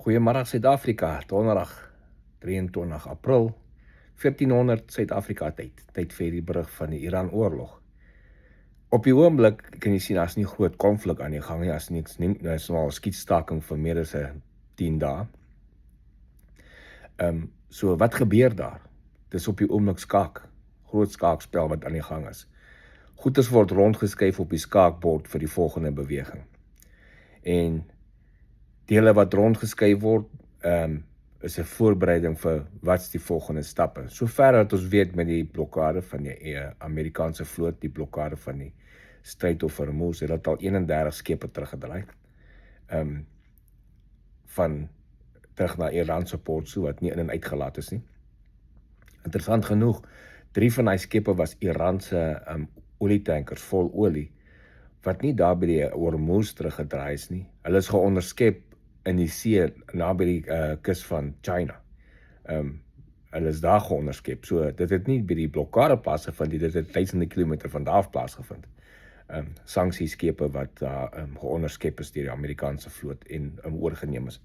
Goeiemôre Suid-Afrika, donderdag 23 April 1400 Suid-Afrika tyd vir die berig van die Iran-oorlog. Op die oomblik kan jy sien as nie groot konflik aan die gang nie, as niks nie, is nou 'n skietstaking vir meer as 10 dae. So wat gebeur daar? Dis op die oomblik groot skaakspel wat aan die gang is. Goeders word rondgeskuif op die skaakbord vir die volgende beweging. En dele wat rondgeskuif word, is 'n voorbereiding vir wat's die volgende stappe. Sover dat ons weet met die blokkade van die Amerikaanse vloot, die blokkade van die Strait of Hormuz, het dat al 31 skepe teruggedraai. Van terug na Iran se port so wat nie in en uitgelaat is nie. Interessant genoeg, 3 van die skepe was Iranse olietankers vol olie, wat nie daar by die Hormuz teruggedraai is nie. Hulle is geonderskep in die see, naby die kus van China. Hulle is daar geonderskep, so dit het nie by die blokkade plaasgevind, dit het duisende kilometer van daar af plaasgevind. Sanksieskepe wat geonderskep is deur die Amerikaanse vloot en oorgeneem is.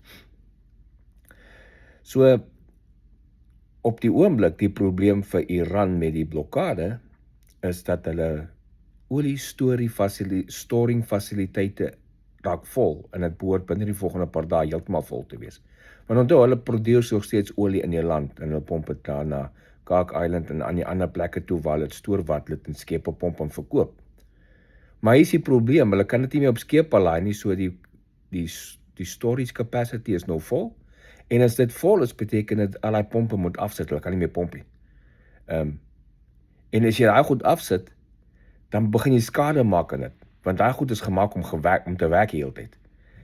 So, op die oomblik, die probleem vir Iran met die blokkade, is dat hulle storing fasiliteite raak vol, en dit behoort binne die volgende paar dae heeltemal vol te wees. Want onthou, hulle produseer nog steeds olie in die land, en hulle pomp dit daar na Cook Island en aan die ander plekke toe waar hulle stoor wat hulle in skepe pomp en verkoop. Maar hier is die probleem, hulle kan dit nie meer op skepe laai nie, so die storage capacity is nou vol, en as dit vol is, beteken dit al die pompe moet afsit, hulle kan nie meer pomp nie. En as jy daai goed afsit, dan begin jy skade maak aan dit, want daai goed is gemaak om te werk die hele tyd.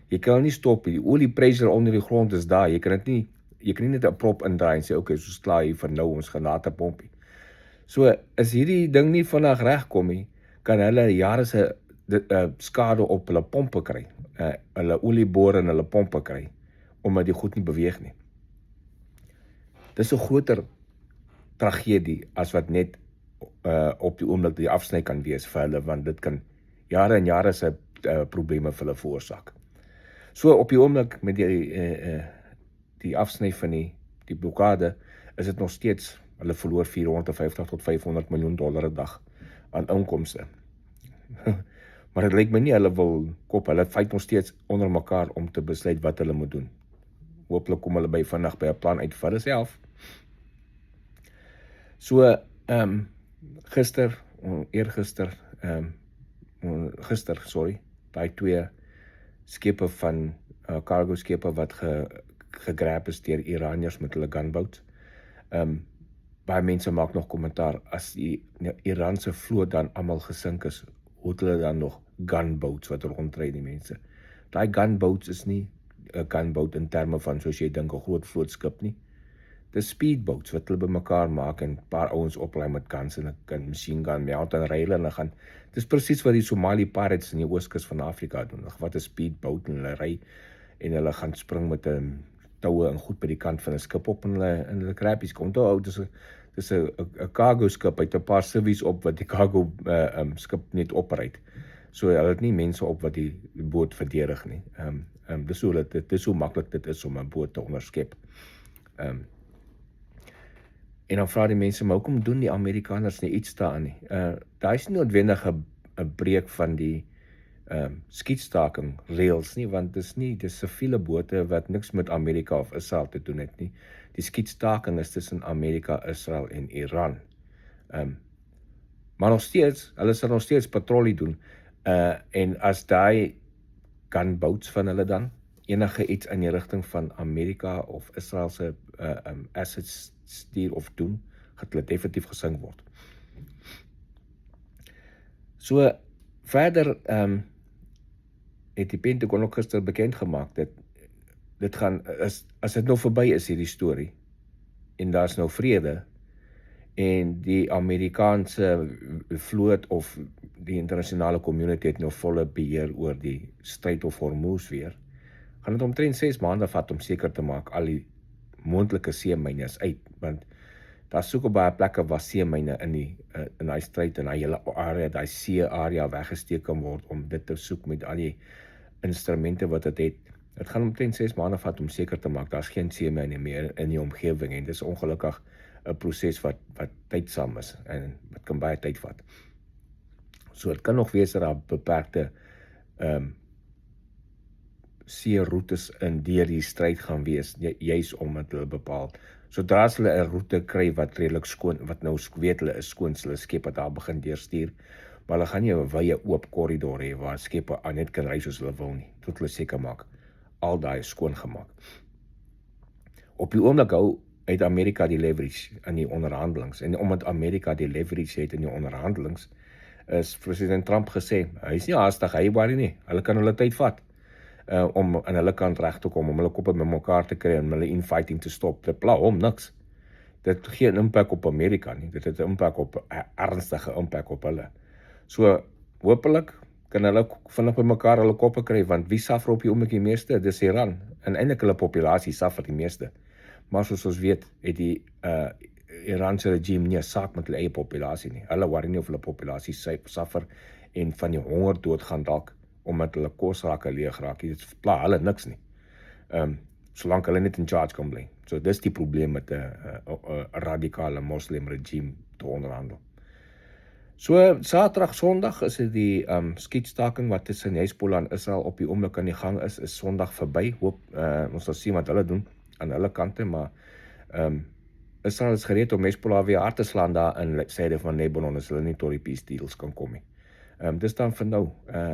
Jy kan nie stop nie, die olie pressure onder die grond is daar, jy kan nie net 'n prop indraai en sê, okay, so klaar hier vir nou, ons gaan later pomp nie. So, as hierdie ding nie vandag regkom nie, kan hulle jare se skade op hulle pompe kry, hulle olieboor en hulle pompe kry, omdat die goed nie beweeg nie. Dis 'n groter tragedie as wat net op die oomblik die afsny kan wees vir hulle, want dit kan jare en jare se probleme vir hulle veroorsaak. So op die oomblik met die afsny van die blokkade, is dit nog steeds, hulle verloor 450 tot 500 miljoen dollar 'n dag aan inkomste. Maar dit lyk my nie hulle wil kop, hulle fight nog steeds onder mekaar om te besluit wat hulle moet doen. Hooplik kom hulle vinnig by 'n plan uit vir hulself. So, gister, daai 2 skepe van cargo skepe wat gegrab is deur Iraniërs met hulle gunboats. Baie mense maak nog kommentaar, as die Iranse vloot dan almal gesink is, hoe het hulle dan nog gunboats wat rondry die mense? Daai gunboats is nie 'n gunboat in terme van soos jy dink 'n groot vlootskip nie. Dis speedboats wat hulle bymekaar maak en 'n paar ouens oplei met guns en 'n machine gun, meld en ry hulle en gaan. Dis presies wat die Somali pirates in die ooskus van Afrika doen. Wat 'n speedboat, en hulle ry en hulle gaan spring met 'n toue en goed by die kant van 'n skip op en hulle krappies kom. Onthou, dis 'n cargo skip uit 'n paar civies op wat die cargo skip net opry. So hulle het nie mense op wat die boot verdedig nie. Dis hoe maklik dit is om 'n boot te onderskep. En dan vra die mense, maar hoekom doen die Amerikaners nie iets daaraan nie? Daar is nie noodwendig 'n breek van die skietstaking reëls nie, want dis siviele bote wat niks met Amerika of Israel te doen het nie. Die skietstaking is tussen Amerika, Israel en Iran. Maar nog steeds, hulle sal nog steeds patrollie doen. En as daai gunboats van hulle dan enige iets in die rigting van Amerika of Israel se assets stuur of doen, gaan hulle definitief gesink word. So, verder het die Pentagon ook gister bekend gemaak dat dit gaan, as dit nou verby is hierdie storie, en daar's nou vrede, en die Amerikaanse vloot of die internasionale community het nou volle beheer oor die Strait of Hormuz weer, gaan dit omtrent 6 maande vat om seker te maak al die moontlike seemyne uit, want daar is soek op baie plekke waar seemyne in die stryd en die hele area, die see area weggesteek kan word om dit te soek met al die instrumente wat dit het. Dit gaan omtrent 6 maande vat om seker te maak daar's geen seemense meer in die omgewing en dis ongelukkig 'n proses wat tydsaam is en dit kan baie tyd vat. So dit kan nog wees dat daar beperkte seeroetes in deur die stryd gaan wees, juis omdat hulle bepaal. Sodra as hulle 'n roete kry wat redelik skoon, wat nou weet hulle is skoon, hulle skepe daar begin deurstuur, maar hulle gaan nie 'n wye oop korridor hê waar skepe net kan ry soos hulle wil nie, tot hulle seker maak al daai skoon gemaak. Op die oomblik het Amerika die leverage in die onderhandelings, en omdat Amerika die leverage het in die onderhandelings, is president Trump gesê, hy is nie haastig, hy worry nie, hulle kan hulle tyd vat, om aan hulle kant reg te kom, om hulle koppe met mekaar te kry, om hulle infighting te stop, dit pla hom niks. Dit gee 'n impak op Amerika nie, dit het 'n impak op, 'n ernstige impak op hulle. So, hopelik kan hulle vinnig by mekaar hulle koppe kry, want wie suffer op die oomblik die meeste? Dis Iran, en eintlik hulle populasie suffer die meeste. Maar soos ons weet, het die Iranse regime nie 'n saak met hulle eie populasie nie. Hulle worry nie of hulle populasie suffer en van die honger doodgaan dalk, omdat hulle kosrake leeg raak. Dit pla hulle niks nie. Solank hulle net in charge kan bly. So dis die probleem met 'n radikale moslim regime te onderhandel. So Saterdag, Sondag is dit die skietstaking wat tussen Hezbollah en Israel op die oomblik aan die gang is Sondag verby. Hoop ons sal sien wat hulle doen aan hulle kante, maar Israel is gereed om Hezbollah weer hard te slaan daar in syde van Lebanon as hulle nie tot die peace deals kan kom nie. Dis dan vir nou.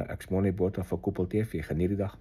Ek's Monnie Botha vir Koppel TV. Geniet die dag.